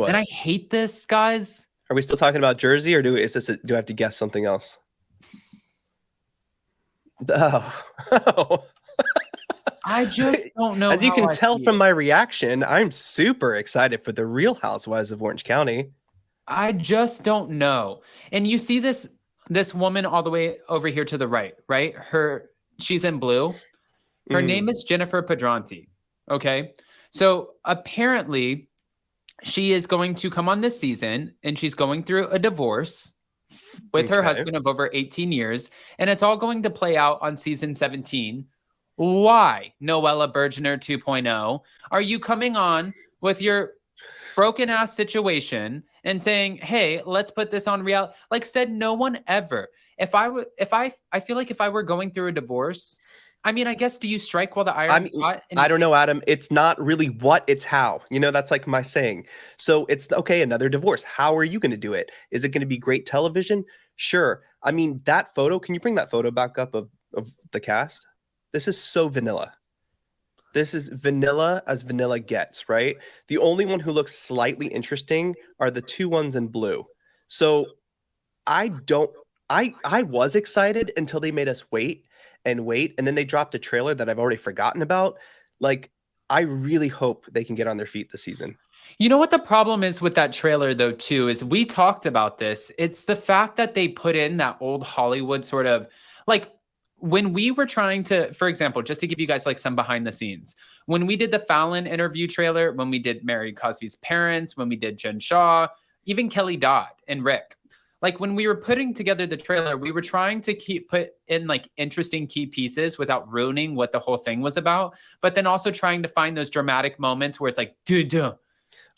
And What? I hate this, guys. Are we still talking about Jersey, or do I have to guess something else? Oh. I just don't know As you how can I tell from feel. my reaction, I'm super excited for the Real Housewives of Orange County. I just don't know. And you see this woman all the way over here to the right, right? She's in blue. Her name is Jennifer Padronti. Okay. So apparently she is going to come on this season and she's going through a divorce with her Okay. husband of over 18 years. And it's all going to play out on season 17. Why, Noella Bergener 2.0, are you coming on with your broken ass situation and saying, "Hey, let's put this on real"? Like said no one ever. I feel like if I were going through a divorce, I mean, I guess do you strike while the I iron's mean, hot? And I you don't take. know, Adam. It's not really what, it's how. That's like my saying. So it's okay, another divorce. How are you going to do it? Is it going to be great television? Sure. I mean, that photo, can you bring that photo back up of the cast? This is so vanilla. This is vanilla as vanilla gets, right? The only one who looks slightly interesting are the two ones in blue. So I don't I was excited until they made us wait and wait, and then they dropped a trailer that I've already forgotten about. Like, I really hope they can get on their feet this season. You know what the problem is with that trailer though too is we talked about this. It's the fact that they put in that old Hollywood sort of like when we were trying to, for example, just to give you guys like some behind the scenes, when we did the Fallon interview trailer, when we did Mary Cosby's parents, when we did Jen Shaw, even Kelly Dodd and Rick, like when we were putting together the trailer, we were trying to put in like interesting key pieces without ruining what the whole thing was about, but then also trying to find those dramatic moments where it's like, duh.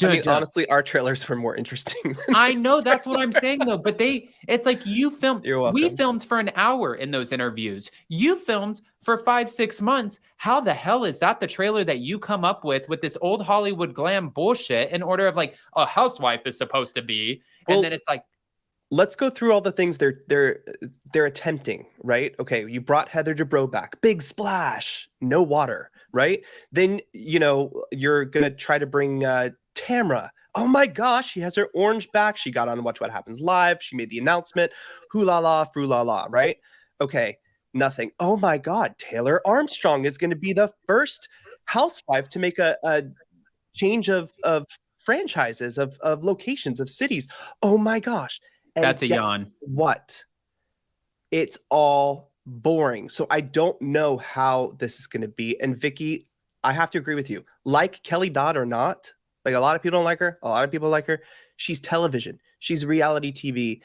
I mean, honestly, our trailers were more interesting than I this. know that's what I'm saying though, but it's like You're we welcome. filmed for an hour in those interviews. You filmed for 5-6 months. How the hell is that the trailer that you come up with this old Hollywood glam bullshit in order of like a housewife is supposed to be? And then it's like, let's go through all the things they're attempting, right? Okay, you brought Heather Dubrow back, big splash, no water, right? Then you're gonna try to bring Tamra. Oh my gosh, she has her orange back. She got on Watch What Happens Live. She made the announcement. Hoo la la, frou la la, right? Okay, nothing. Oh my God, Taylor Armstrong is going to be the first housewife to make a change of franchises, of locations, of cities. Oh my gosh. that's And a guess yawn. what? It's all boring. So I don't know how this is going to be. And Vicky, I have to agree with you. Like Kelly Dodd or not, like a lot of people don't like her. A lot of people like her. She's television. She's reality TV.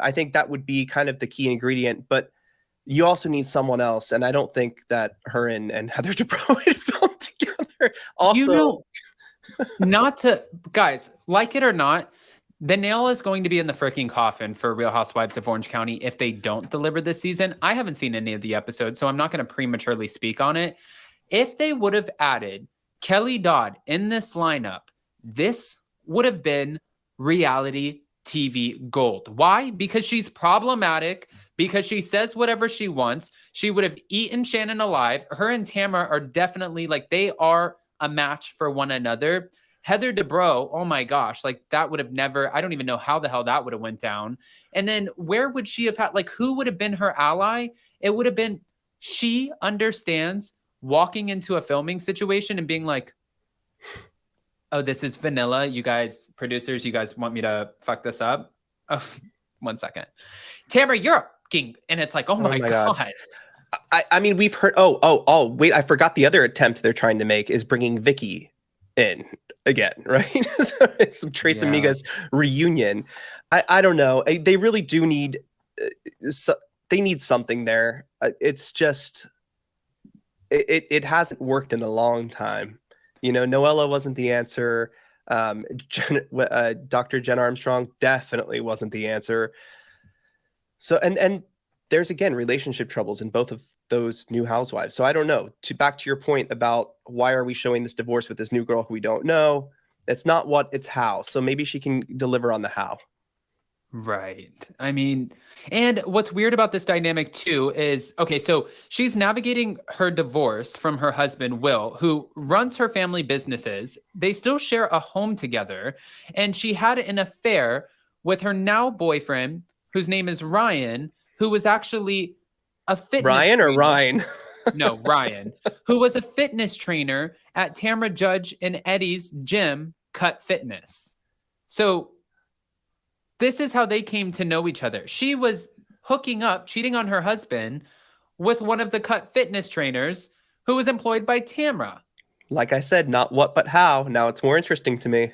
I think that would be kind of the key ingredient. But you also need someone else. And I don't think that her and Heather Dubrow would film together. Also, Not to, guys, like it or not, the nail is going to be in the freaking coffin for Real Housewives of Orange County if they don't deliver this season. I haven't seen any of the episodes, so I'm not going to prematurely speak on it. If they would have added Kelly Dodd in this lineup, this would have been reality TV gold. Why? Because she's problematic, because she says whatever she wants. She would have eaten Shannon alive. Her and Tamara are definitely like they are a match for one another. Heather Dubrow, oh my gosh, like that would have never, I don't even know how the hell that would have went down. And then where would she have had, like who would have been her ally? It would have been, she understands walking into a filming situation and being like, oh, this is vanilla. You guys, producers, you guys want me to fuck this up? Oh, 1 second. Tamara, you're a king. And it's like, oh my God. I mean, we've heard, wait, I forgot the other attempt they're trying to make is bringing Vicky in again, right? So it's some Trace Amigas reunion. I don't know. They really do need, they need something there. It's just, it hasn't worked in a long time. Noella wasn't the answer. Dr. Jen Armstrong definitely wasn't the answer. So, and there's again relationship troubles in both of those new housewives. So I don't know. Back to your point about why are we showing this divorce with this new girl who we don't know? It's not what, it's how. So maybe she can deliver on the how. Right. I mean, and what's weird about this dynamic too is okay, so she's navigating her divorce from her husband, Will, who runs her family businesses. They still share a home together. And she had an affair with her now boyfriend, whose name is Ryan, who was actually a fitness Ryan or trainer. Ryan? No, Ryan, who was a fitness trainer at Tamra Judge and Eddie's gym, Cut Fitness. So this is how they came to know each other. She was hooking up, cheating on her husband with one of the Cut Fitness trainers who was employed by Tamra. Like I said, not what but how. Now it's more interesting to me.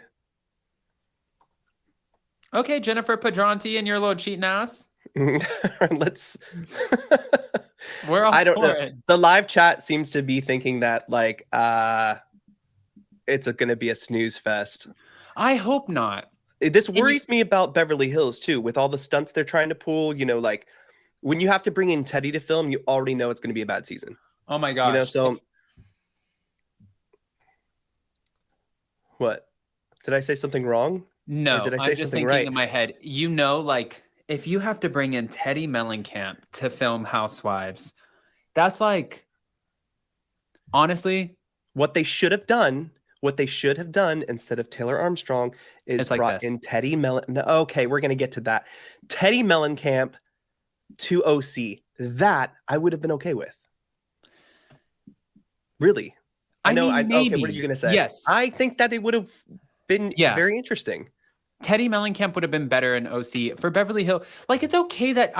Okay, Jennifer Padronti and your little cheating ass. Let's. We're all I don't for know. it. The live chat seems to be thinking that like it's going to be a snooze fest. I hope not. This worries me about Beverly Hills too, with all the stunts they're trying to pull. You know, like when you have to bring in Teddy to film, you already know it's going to be a bad season. Oh my gosh. You know, so what? Did I say something wrong? No, Or did I say I'm just something thinking right? in my head, you know, like if you have to bring in Teddy Mellencamp to film Housewives, that's like, honestly, What they should have done, instead of Taylor Armstrong is it's like brought this. in Teddy Mellon. No, okay, we're going to get to that. Teddy Mellencamp to OC. That I would have been okay with. Really. I know. mean, Okay, what are maybe. you going to say? Yes. I think that it would have been very interesting. Teddy Mellencamp would have been better in OC. For Beverly Hill. Like, it's okay that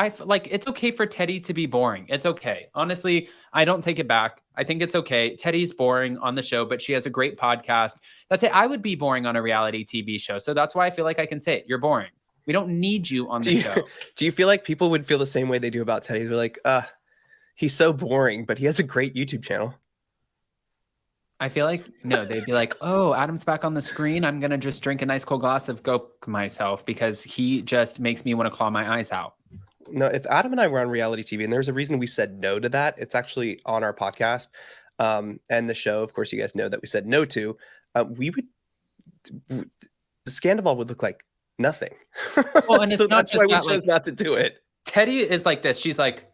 it's okay for Teddy to be boring. It's okay. Honestly, I don't take it back. I think it's okay. Teddy's boring on the show, but she has a great podcast. That's it. I would be boring on a reality TV show. So that's why I feel like I can say it. You're boring. We don't need you on the show. Do you feel like people would feel the same way they do about Teddy? They're like, he's so boring, but he has a great YouTube channel. I feel like, no, they'd be like, oh, Adam's back on the screen. I'm going to just drink a nice cold glass of Coke myself because he just makes me want to claw my eyes out. No, if Adam and I were on reality TV, and there's a reason we said no to that, it's actually on our podcast and the show, of course, you guys know that we said no to, we would, Scandival would look like nothing. Well, and it's so not that's just why we that, chose like, not to do it. Teddy is like this. She's like,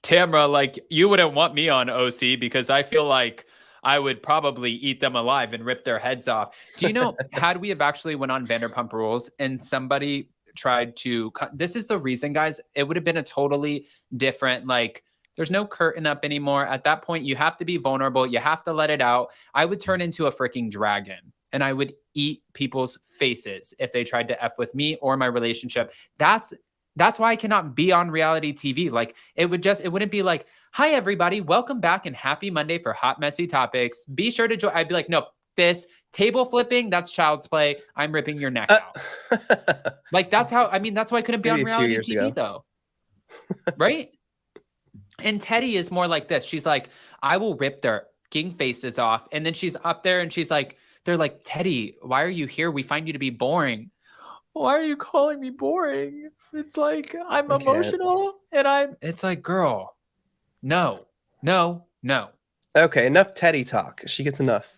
Tamra, like, you wouldn't want me on OC because I feel like I would probably eat them alive and rip their heads off. Do you know, had we have actually went on Vanderpump Rules and somebody tried to cut, this is the reason, guys, it would have been a totally different, like, there's no curtain up anymore. At that point, you have to be vulnerable. You have to let it out. I would turn into a freaking dragon and I would eat people's faces if they tried to F with me or my relationship. That's why I cannot be on reality TV. Like, it wouldn't be like, hi, everybody, welcome back and happy Monday for Hot Messy Topics. Be sure to join. I'd be like, no, this table flipping, that's child's play. I'm ripping your neck out. Like, that's how, I mean, that's why I couldn't be on reality TV though. Right? And Teddy is more like this. She's like, I will rip their king faces off. And then she's up there and she's like, they're like, Teddy, why are you here? We find you to be boring. Why are you calling me boring? It's like, I'm emotional and it's like, girl, no. Okay, enough Teddy talk. She gets enough.